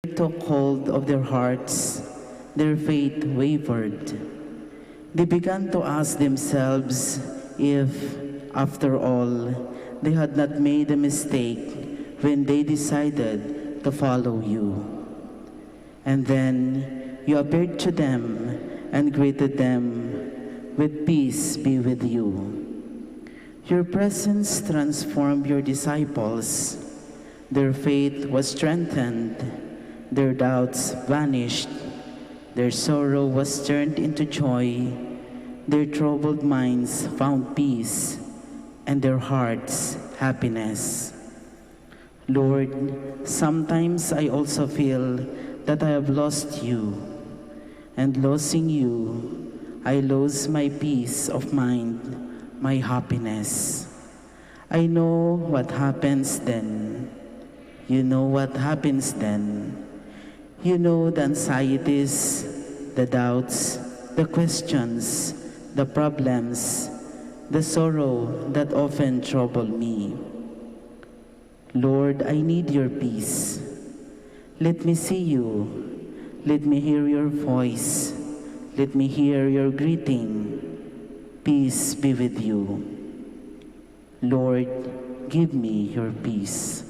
took hold of their hearts, their faith wavered. They began to ask themselves if, after all, they had not made a mistake when they decided to follow you. And then you appeared to them and greeted them with peace be with you. Your presence transformed your disciples. Their faith was strengthened, their doubts vanished, their sorrow was turned into joy, their troubled minds found peace, and their hearts happiness. Lord, sometimes I also feel that I have lost you, and losing you, I lose my peace of mind, my happiness. I know what happens then. You know what happens then. You know the anxieties, the doubts, the questions, the problems, the sorrow that often trouble me. Lord, I need your peace. Let me see you. Let me hear your voice. Let me hear your greeting. Peace be with you. Lord, give me your peace.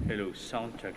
Hello, sound check.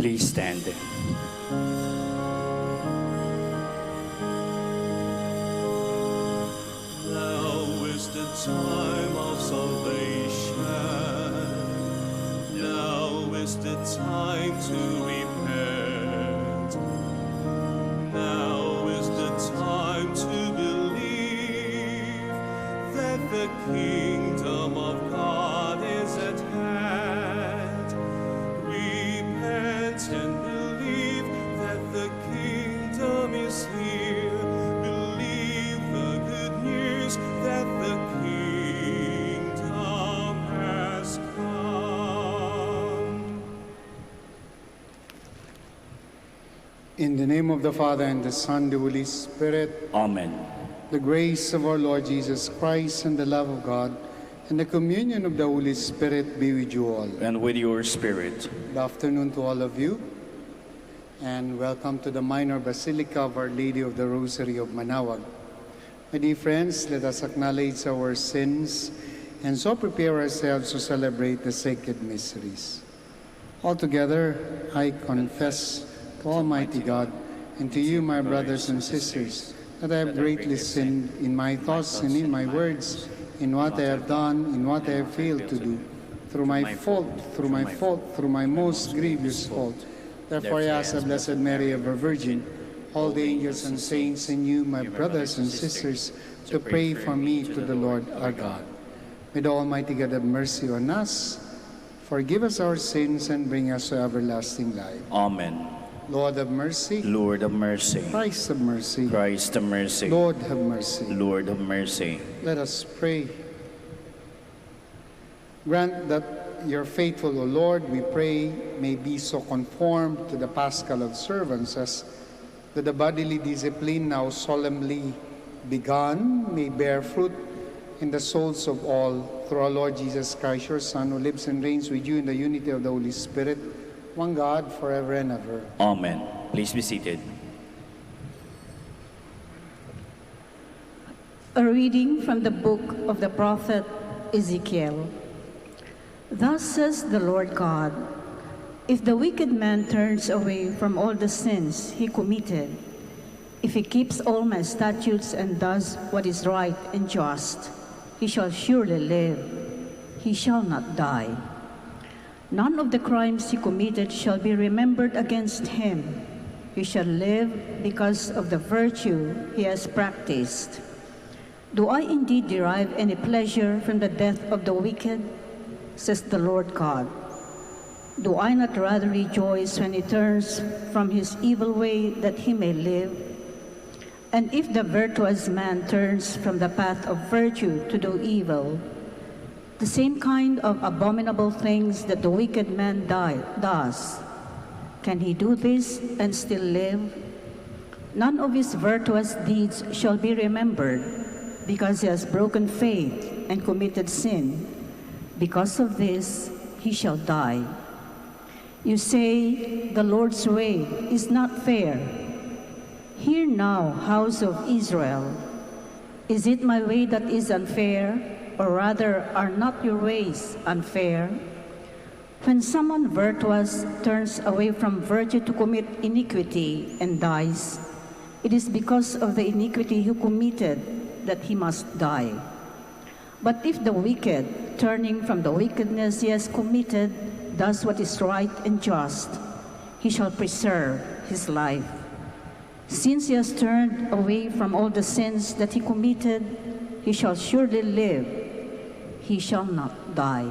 Please stand. Now is the time of salvation. Now is the time to repent. Now is the time to believe that the kingdom of God is at hand. Repent and believe that the kingdom is here. Believe the good news that the kingdom has come. In the name of the Father, and the Son, and the Holy Spirit, Amen. the grace of our Lord Jesus Christ, and the love of God, and the communion of the Holy Spirit be with you all. And with your spirit. Good afternoon to all of you, and welcome to the Minor Basilica of Our Lady of the Rosary of Manaoag. My dear friends, let us acknowledge our sins and so prepare ourselves to celebrate the sacred mysteries. Altogether, I confess to Almighty God and to you, my brothers and sisters, that I have greatly sinned in my thoughts and in my words, in what I have done, in what I have failed to do, through my fault, through my most grievous fault. Therefore I ask the Blessed Mary, ever Virgin, all the angels and saints, and you, my brothers and sisters, to pray for me to the Lord our God. May the Almighty God have mercy on us, forgive us our sins, and bring us to everlasting life. Amen. Lord have mercy. Lord of mercy. Christ have mercy. Christ of mercy. Lord have mercy. Lord of mercy. Let us pray. Grant that your faithful, O Lord, we pray, may be so conformed to the Paschal observances that the bodily discipline now solemnly begun may bear fruit in the souls of all, through our Lord Jesus Christ, your Son, who lives and reigns with you in the unity of the Holy Spirit, one God, forever and ever. Amen. Please be seated. A reading from the book of the prophet Ezekiel. Thus says the Lord God, if the wicked man turns away from all the sins he committed, if he keeps all my statutes and does what is right and just, he shall surely live, he shall not die. None of the crimes he committed shall be remembered against him. He shall live because of the virtue he has practiced. Do I indeed derive any pleasure from the death of the wicked? Says the Lord God. Do I not rather rejoice when he turns from his evil way that he may live? And if the virtuous man turns from the path of virtue to do evil, the same kind of abominable things that the wicked man does, can he do this and still live? None of his virtuous deeds shall be remembered, because he has broken faith and committed sin. Because of this, he shall die. You say, the Lord's way is not fair. Hear now, house of Israel. Is it my way that is unfair? Or rather, are not your ways unfair? When someone virtuous turns away from virtue to commit iniquity and dies, it is because of the iniquity he committed that he must die. But if the wicked, turning from the wickedness he has committed, does what is right and just, he shall preserve his life. Since he has turned away from all the sins that he committed, he shall surely live, he shall not die.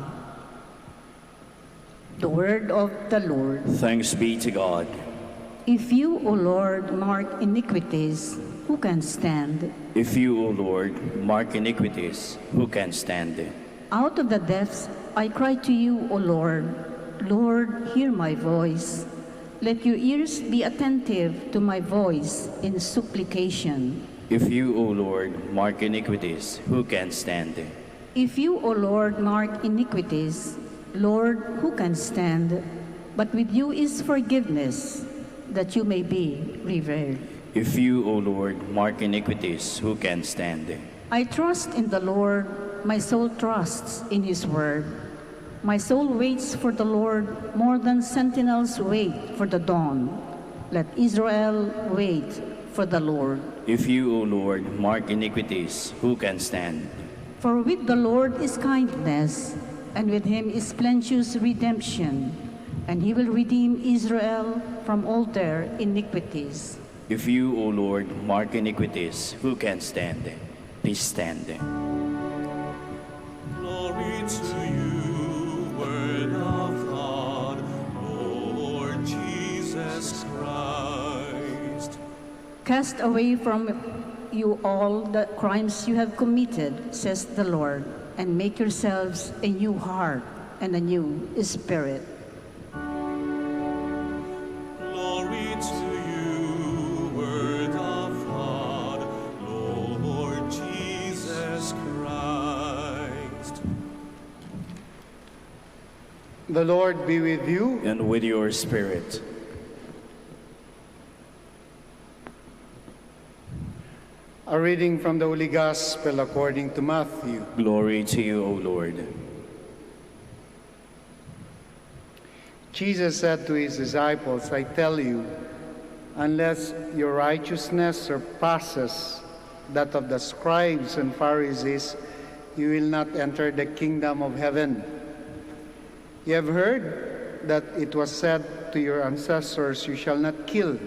The word of the Lord. Thanks be to God. If you, O Lord, mark iniquities, who can stand? If you, O Lord, mark iniquities, who can stand? Out of the depths I cry to you, O Lord. Lord, hear my voice. Let your ears be attentive to my voice in supplication. If you, O Lord, mark iniquities, who can stand? If you, O Lord, mark iniquities, Lord, who can stand? But with you is forgiveness, that you may be revered. If you, O Lord, mark iniquities, who can stand? I trust in the Lord, my soul trusts in his word. My soul waits for the Lord more than sentinels wait for the dawn. Let Israel wait for the Lord. If you, O Lord, mark iniquities, who can stand? For with the Lord is kindness, and with him is plenteous redemption, and he will redeem Israel from all their iniquities. If you, O Lord, mark iniquities, who can stand? Please stand. Glory to you, Word of God, Lord Jesus Christ. Cast away from you all the crimes you have committed, says the Lord, and make yourselves a new heart and a new spirit. Glory to you, Word of God, Lord Jesus Christ. The Lord be with you. And with your spirit. A reading from the Holy Gospel according to Matthew. Glory to you, O Lord. Jesus said to his disciples, I tell you, unless your righteousness surpasses that of the scribes and Pharisees, you will not enter the kingdom of heaven. You have heard that it was said to your ancestors, you shall not kill,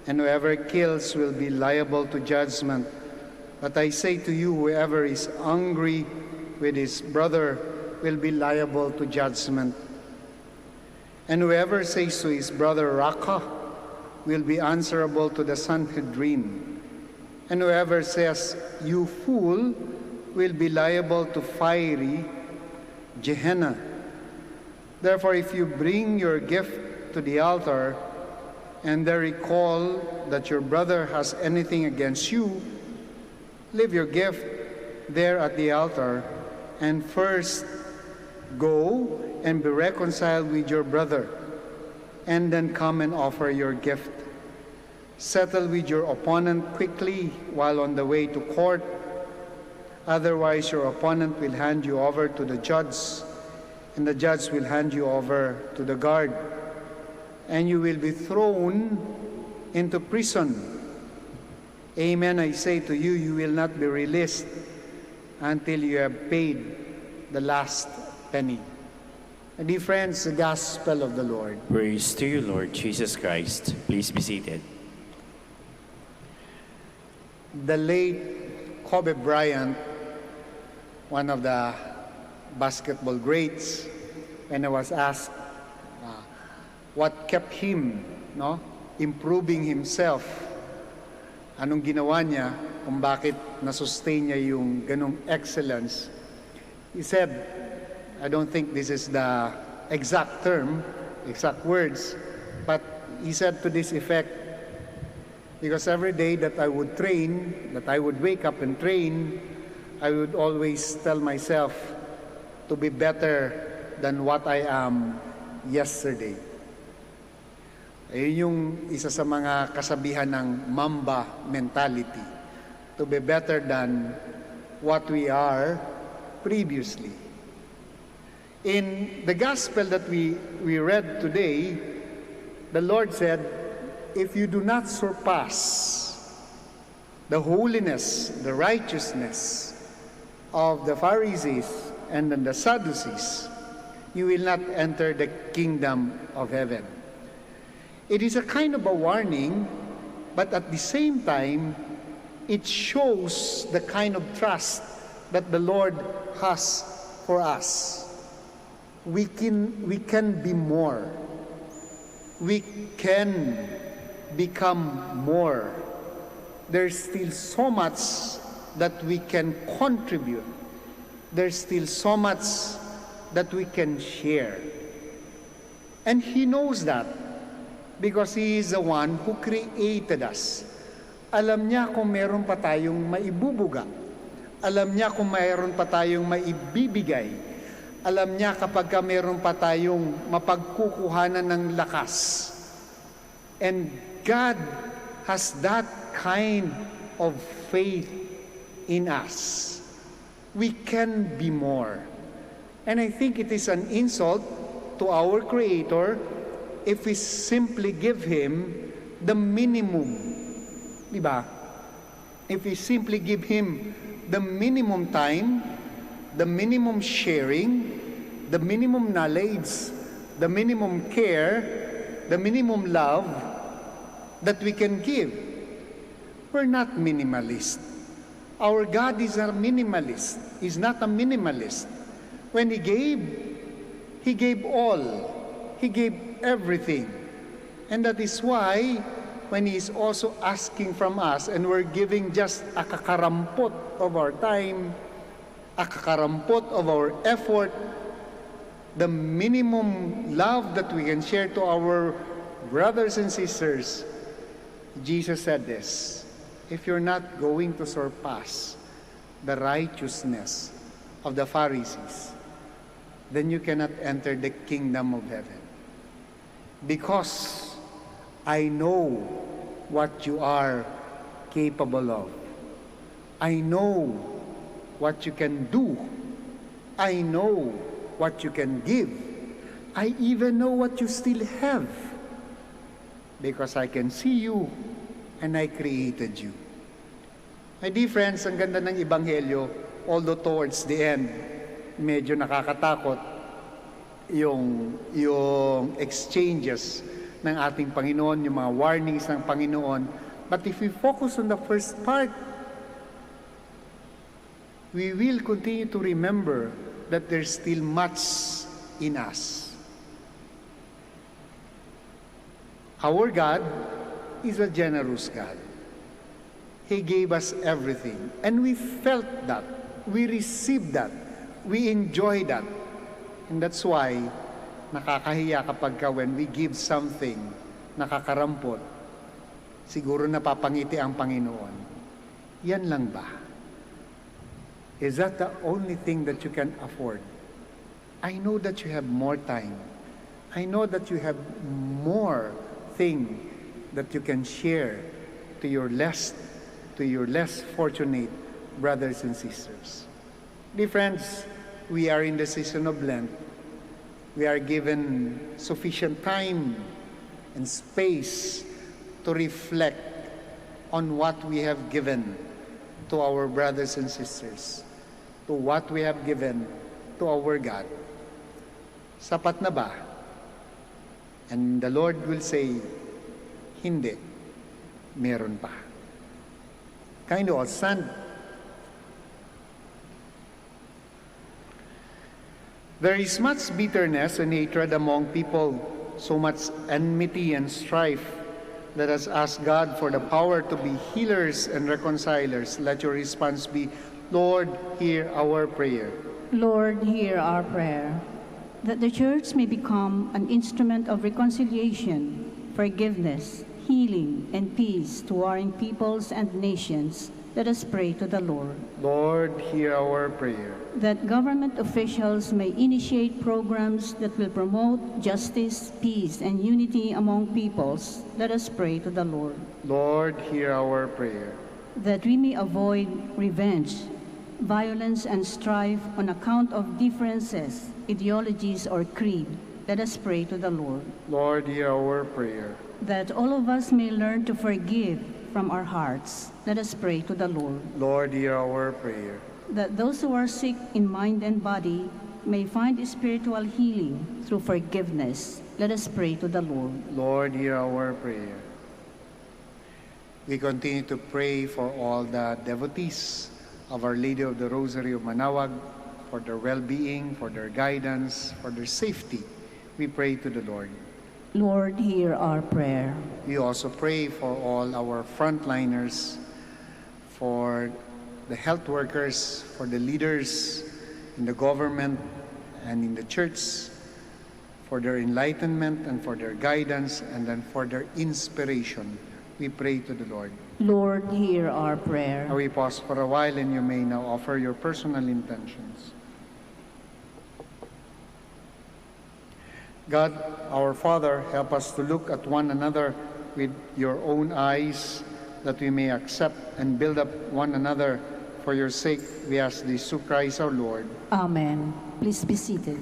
and whoever kills will be liable to judgment. But I say to you, whoever is angry with his brother will be liable to judgment. And whoever says to his brother, Raka, will be answerable to the Sanhedrin. And whoever says, you fool, will be liable to fiery Gehenna. Therefore, if you bring your gift to the altar, and there recall that your brother has anything against you, leave your gift there at the altar, and first go and be reconciled with your brother, and then come and offer your gift. Settle with your opponent quickly while on the way to court. Otherwise, your opponent will hand you over to the judge, and the judge will hand you over to the guard, and you will be thrown into prison. Amen, I say to you, you will not be released until you have paid the last penny. And dear friends, the Gospel of the Lord. Praise to you, Lord Jesus Christ. Please be seated. The late Kobe Bryant, one of the basketball greats, when I was asked what kept him improving himself, anong ginawa niya, kung bakit nasustain niya yung ganong excellence, he said, I don't think this is the exact term, exact words, but he said to this effect, because every day that I would train, that I would wake up and train, I would always tell myself to be better than what I am yesterday. Ayun yung isa sa mga kasabihan ng Mamba mentality, to be better than what we are previously. In the gospel that we read today, the Lord said, if you do not surpass the holiness, the righteousness of the Pharisees and the Sadducees, you will not enter the kingdom of heaven. It is a kind of a warning, but at the same time, it shows the kind of trust that the Lord has for us. We can be more. We can become more. There's still so much that we can contribute. There's still so much that we can share. And He knows that because He is the one who created us. Alam niya kung meron pa tayong maibubuga. Alam niya kung mayroon pa tayong maibibigay. Alam niya kapag meron pa tayong mapagkukuhanan ng lakas. And God has that kind of faith in us. We can be more. And I think it is an insult to our Creator if we simply give Him the minimum. Diba? If we simply give Him the minimum time, the minimum sharing, the minimum knowledge, the minimum care, the minimum love that we can give. We're not minimalist. Our God is a minimalist. He's not a minimalist. When He gave all. He gave everything. And that is why when He is also asking from us and we're giving just a kakarampot of our time, a kakarampot of our effort, the minimum love that we can share to our brothers and sisters, Jesus said this, if you're not going to surpass the righteousness of the Pharisees, then you cannot enter the kingdom of heaven. Because I know what you are capable of. I know what you can do. I know what you can give. I even know what you still have. Because I can see you and I created you. My dear friends, ang ganda ng Ebanghelyo, although towards the end, medyo nakakatakot yung exchanges ng ating Panginoon, yung mga warnings ng Panginoon. But if we focus on the first part, we will continue to remember that there's still much in us. Our God is a generous God. He gave us everything. And we felt that. We received that. We enjoy that. And that's why nakakahiya kapag when we give something nakakarampot, siguro napapangiti ang Panginoon. Yan lang ba? Is that the only thing that you can afford? I know that you have more time. I know that you have more thing that you can share to your less fortunate brothers and sisters. Dear friends, we are in the season of Lent. We are given sufficient time and space to reflect on what we have given to our brothers and sisters, to what we have given to our God. Sapat na ba? And the Lord will say, hindi, meron pa. Kind of stand. There is much bitterness and hatred among people, so much enmity and strife. Let us ask God for the power to be healers and reconcilers. Let your response be, Lord, hear our prayer. Lord, hear our prayer. That the Church may become an instrument of reconciliation, forgiveness, healing, and peace to warring peoples and nations, let us pray to the Lord. Lord, hear our prayer. That government officials may initiate programs that will promote justice, peace, and unity among peoples, let us pray to the Lord. Lord, hear our prayer. That we may avoid revenge, violence, and strife on account of differences, ideologies, or creed, let us pray to the Lord. Lord, hear our prayer. That all of us may learn to forgive from our hearts, let us pray to the Lord. Lord, hear our prayer. That those who are sick in mind and body may find spiritual healing through forgiveness, let us pray to the Lord. Lord, hear our prayer. We continue to pray for all the devotees of Our Lady of the Rosary of Manaoag, for their well-being, for their guidance, for their safety. We pray to the Lord. Lord, hear our prayer. We also pray for all our frontliners, for the health workers, for the leaders in the government and in the church, for their enlightenment and for their guidance, and then for their inspiration. We pray to the Lord. Lord, hear our prayer. Now we pause for a while, and you may now offer your personal intentions. God, our Father, help us to look at one another with your own eyes, that we may accept and build up one another For your sake, we ask this through Christ our Lord. Amen. Please be seated.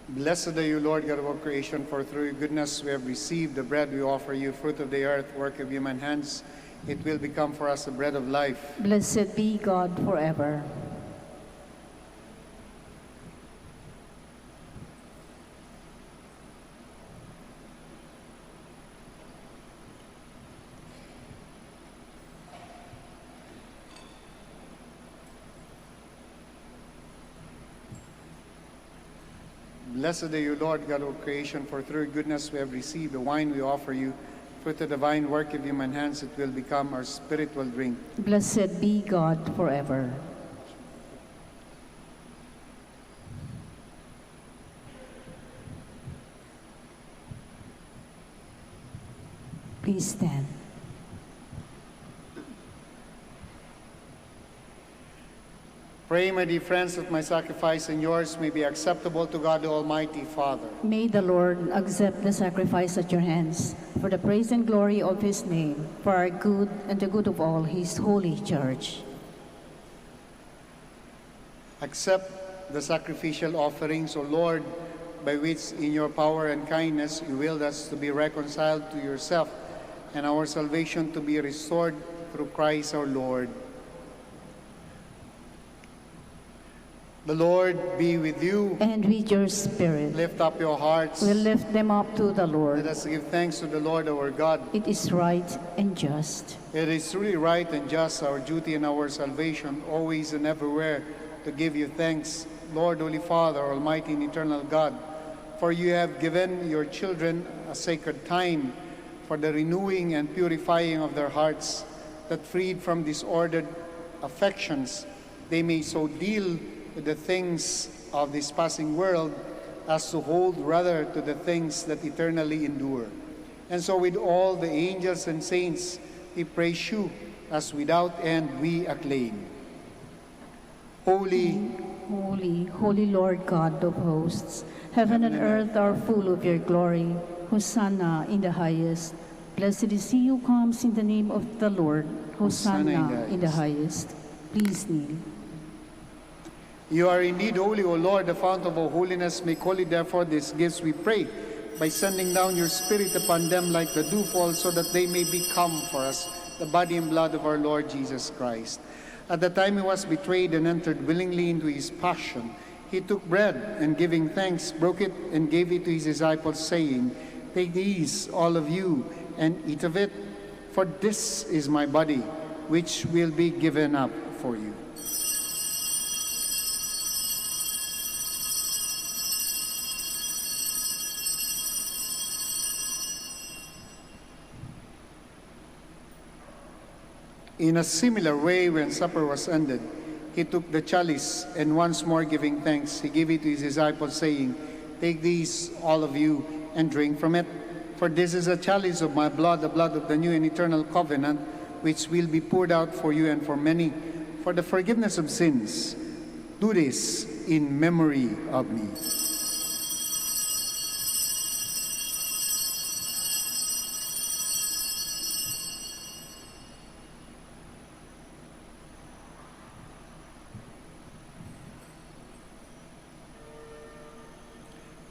Blessed are you, Lord God of all creation, for through your goodness we have received the bread we offer you, fruit of the earth, work of human hands. It will become for us the bread of life. Blessed be God forever. Blessed are you, Lord God of creation, for through your goodness we have received the wine we offer you, fruit of the divine work of human hands. It will become our spiritual drink. Blessed be God forever. Please stand. Pray, my dear friends, that my sacrifice and yours may be acceptable to God the Almighty Father. May the Lord accept the sacrifice at your hands for the praise and glory of his name, for our good and the good of all his holy church. Accept the sacrificial offerings, O Lord, by which in your power and kindness you willed us to be reconciled to yourself and our salvation to be restored through Christ our Lord. The Lord be with you. And with your spirit. Lift up your hearts. We lift them up to the Lord. Let us give thanks to the Lord our God. It is right and just. It is truly right and just, our duty and our salvation, always and everywhere, to give you thanks, Lord, Holy Father, Almighty and eternal God, for you have given your children a sacred time for the renewing and purifying of their hearts, that freed from disordered affections, they may so deal with the things of this passing world as to hold rather to the things that eternally endure. And so with all the angels and saints, we praise you as without end we acclaim. Holy, holy, holy Lord God of hosts, heaven and earth are full of your glory. Hosanna in the highest. Blessed is he who comes in the name of the Lord. Hosanna in the highest. Please kneel. You are indeed holy, O Lord, the fount of all holiness. Make holy, therefore, these gifts, we pray, by sending down your Spirit upon them like the dewfall, so that they may become for us the body and blood of our Lord Jesus Christ. At the time he was betrayed and entered willingly into his passion, he took bread, and giving thanks, broke it and gave it to his disciples, saying, "Take these, all of you, and eat of it, for this is my body, which will be given up for you." In a similar way, when supper was ended, he took the chalice, and once more giving thanks, he gave it to his disciples, saying, "Take these, all of you, and drink from it. For this is a chalice of my blood, the blood of the new and eternal covenant, which will be poured out for you and for many, for the forgiveness of sins. Do this in memory of me."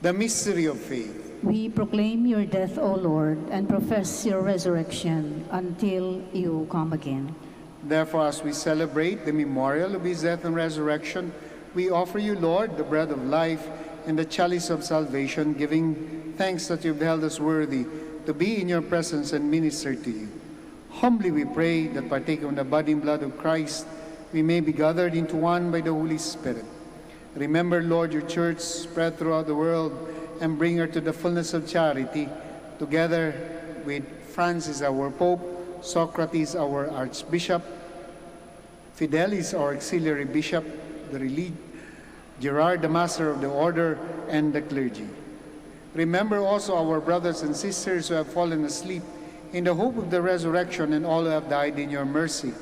The mystery of faith. We proclaim your death, O Lord, and profess your resurrection until you come again. Therefore, as we celebrate the memorial of his death and resurrection, we offer you, Lord, the bread of life and the chalice of salvation, giving thanks that you've held us worthy to be in your presence and minister to you. Humbly we pray that, partaking of the body and blood of Christ, we may be gathered into one by the Holy Spirit. Remember, Lord, your church spread throughout the world, and bring her to the fullness of charity, together with Francis, our Pope, Socrates, our Archbishop, Fidelis, our Auxiliary Bishop, Gerard, the master of the order, and the clergy. Remember also our brothers and sisters who have fallen asleep in the hope of the resurrection, and all who have died in your mercy.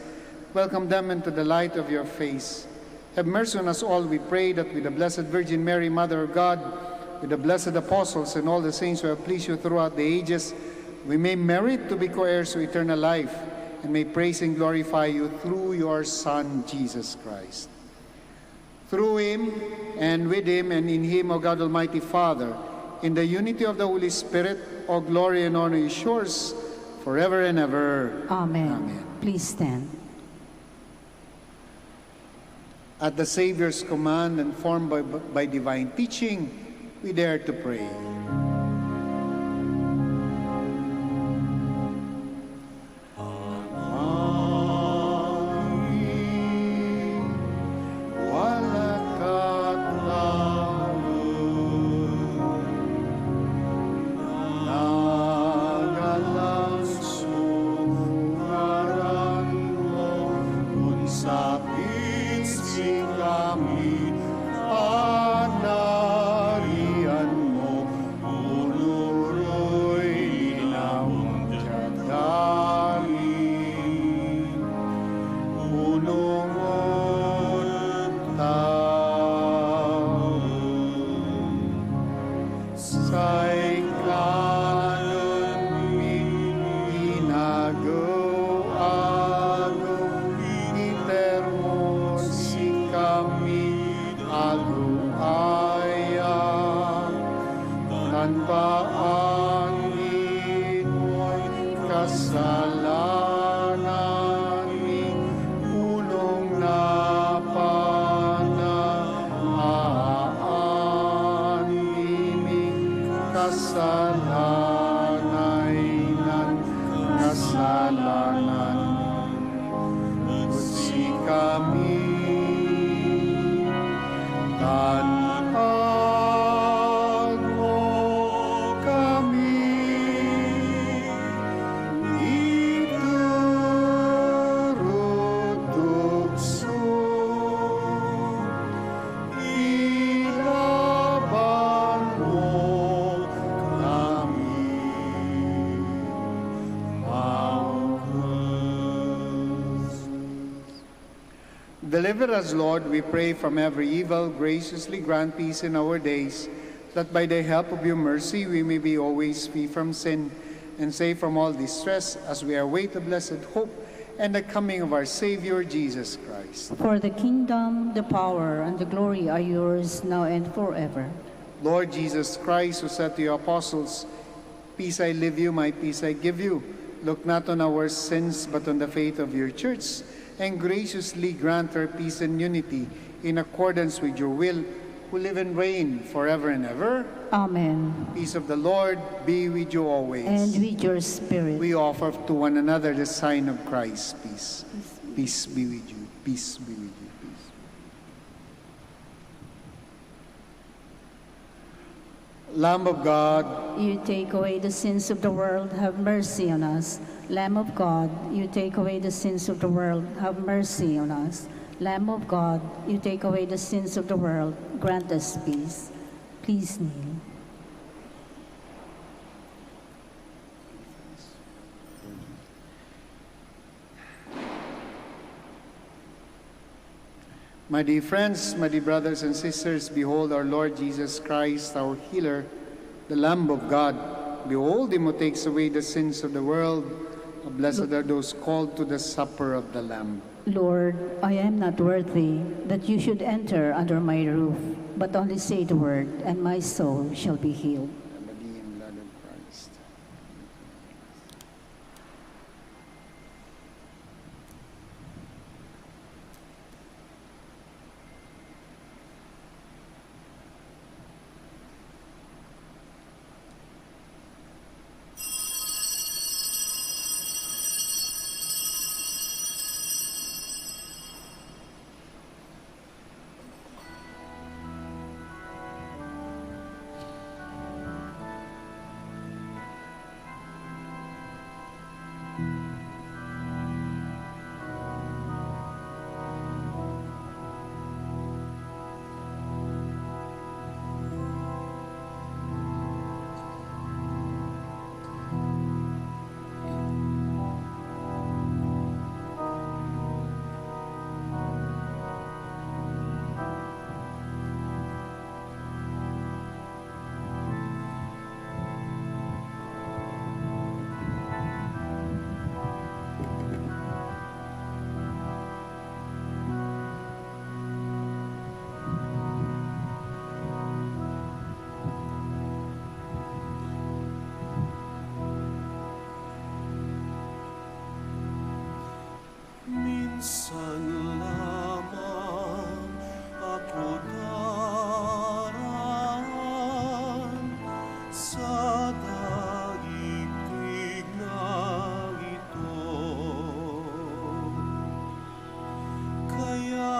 Welcome them into the light of your face. Have mercy on us all, we pray, that with the Blessed Virgin Mary, Mother of God, with the blessed apostles and all the saints who have pleased you throughout the ages, we may merit to be co-heirs to eternal life, and may praise and glorify you through your Son, Jesus Christ. Through him, and with him, and in him, O God Almighty Father, in the unity of the Holy Spirit, all glory and honor is yours, forever and ever. Amen. Amen. Please stand. At the Savior's command and formed by divine teaching, we dare to pray. Deliver us, Lord, we pray, from every evil. Graciously grant peace in our days, that by the help of your mercy we may be always free from sin and safe from all distress, as we await the blessed hope and the coming of our Savior, Jesus Christ. For the kingdom, the power, and the glory are yours, now and forever. Lord Jesus Christ, who said to your apostles, "Peace I leave you, my peace I give you," look not on our sins, but on the faith of your church, and graciously grant her peace and unity in accordance with your will, who live and reign forever and ever. Amen. Peace of the Lord be with you always. And with your spirit. We offer to one another the sign of Christ's peace. Peace be with you. Peace be with you. Peace. Lamb of God, You take away the sins of the world, have mercy on us. Lamb of God, you take away the sins of the world, have mercy on us. Lamb of God, you take away the sins of the world, grant us peace. Please kneel. my dear friends, my dear brothers and sisters, behold our Lord Jesus Christ, our healer, the Lamb of God. Behold him who takes away the sins of the world. Blessed are those called to the supper of the Lamb. Lord, I am not worthy that you should enter under my roof, but only say the word, and my soul shall be healed. The body and blood of Christ. sa daigdig na ito. Kaya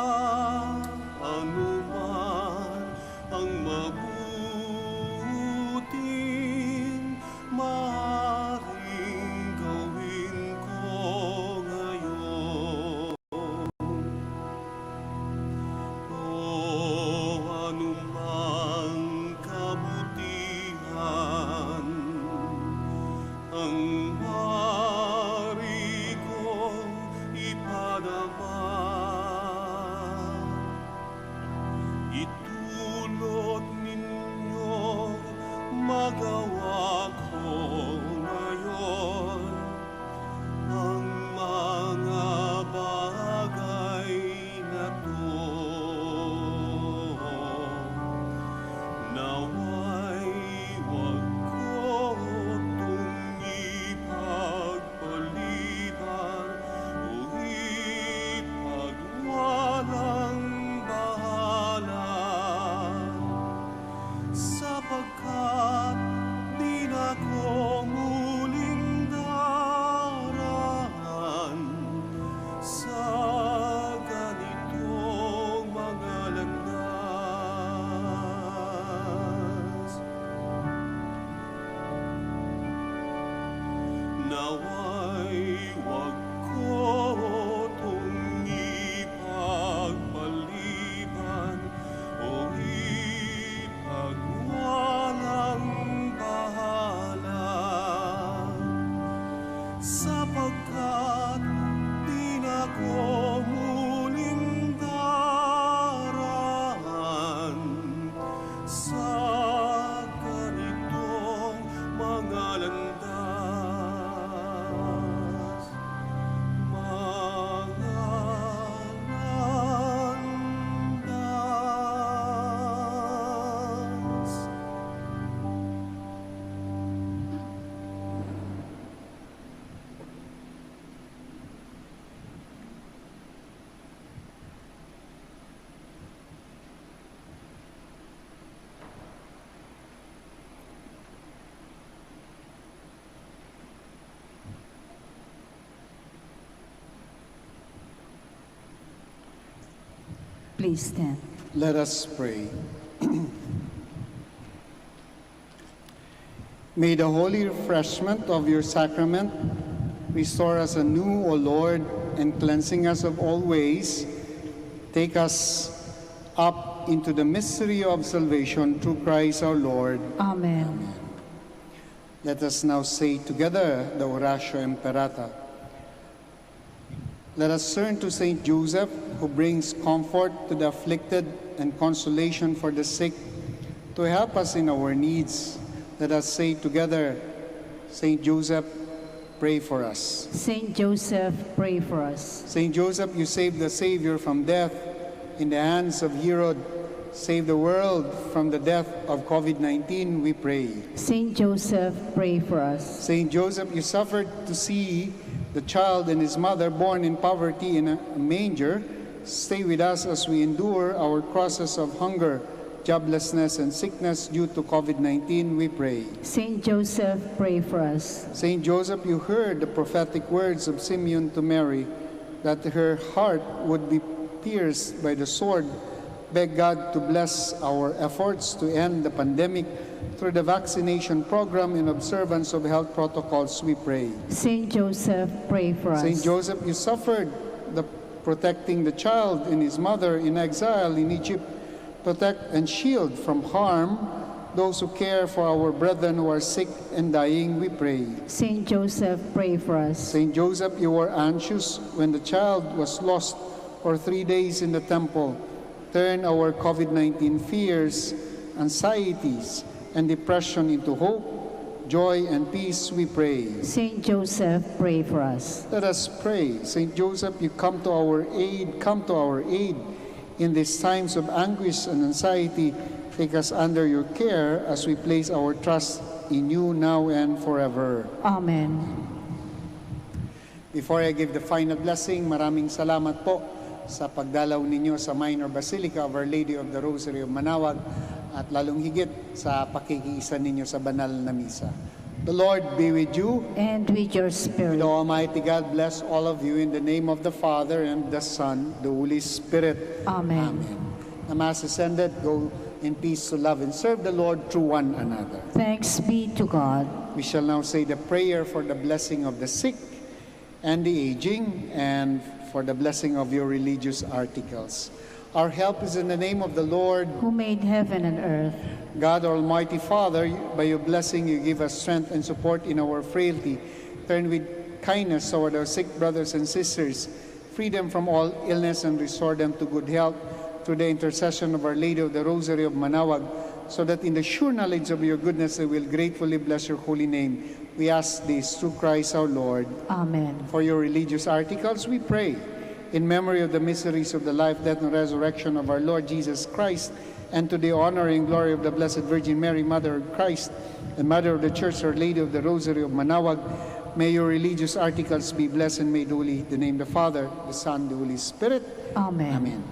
anuman ang mabuting maaaring gawin ko ngayon. O anumang kabutihan ang maaari kong ipadama, itulot ninyo magawa ko ngayon ang mga bagay na to. Naway wag ko itong ipagpaliban o ipagwalang bahala, sapagkat di na ko muling daraan sa ganitong mga landas. Naway wag ko itong ipagpaliban o ipagwalang bahala, sapagkat di na ko muling daraan sa ganitong mga landas. Please stand. Let us pray. May the holy refreshment of your sacrament restore us anew, O Lord, and cleansing us of all ways, take us up into the mystery of salvation through Christ our Lord. Amen. Let us now say together the Oratio Imperata. Let us turn to Saint Joseph, who brings comfort to the afflicted and consolation for the sick, to help us in our needs. Let us say together, Saint Joseph, pray for us. Saint Joseph, pray for us. Saint Joseph, you saved the Savior from death in the hands of Herod. Save the world from the death of COVID-19, we pray. Saint Joseph, pray for us. Saint Joseph, you suffered to see the child and his mother born in poverty in a manger. Stay with us as we endure our crosses of hunger, joblessness, and sickness due to COVID-19, we pray. Saint Joseph, pray for us. Saint Joseph, you heard the prophetic words of Simeon to Mary, that her heart would be pierced by the sword. Beg God to bless our efforts to end the pandemic through the vaccination program in observance of health protocols, we pray. Saint Joseph, pray for us. Saint Joseph, you suffered protecting the child and his mother in exile in Egypt. Protect and shield from harm those who care for our brethren who are sick and dying, we pray. Saint Joseph, pray for us. Saint Joseph, you were anxious when the child was lost for 3 days in the temple. Turn our COVID-19 fears, anxieties, and depression into hope, joy, and peace, we pray. Saint Joseph, pray for us. Let us pray. Saint Joseph, you come to our aid in these times of anguish and anxiety. Take us under your care as we place our trust in you now and forever. Amen. Before I give the final blessing, maraming salamat po sa pagdalaw ninyo sa Minor Basilica of Our Lady of the Rosary of Manaoag. at lalong higit sa pakikiisa ninyo sa banal na misa. The Lord be with you. And with your May spirit. the Almighty God bless all of you in the name of the Father and the Son, the Holy Spirit. Amen. The Mass is ended. Go in peace to love and serve the Lord through one another. Thanks be to God. We shall now say the prayer for the blessing of the sick and the aging, and for the blessing of your religious articles. Our help is in the name of the Lord. Who made heaven and earth. God, Almighty Father, by your blessing you give us strength and support in our frailty. Turn with kindness toward our sick brothers and sisters. Free them from all illness and restore them to good health through the intercession of Our Lady of the Rosary of Manaoag, so that in the sure knowledge of your goodness they will gratefully bless your holy name. We ask this through Christ our Lord. Amen. For your religious articles we pray. In memory of the mysteries of the life, death, and resurrection of our Lord Jesus Christ, and to the honor and glory of the Blessed Virgin Mary, Mother of Christ, and Mother of the Church, Our Lady of the Rosary of Manaoag, may your religious articles be blessed and made holy. In the name of the Father, the Son, the Holy Spirit. Amen. Amen.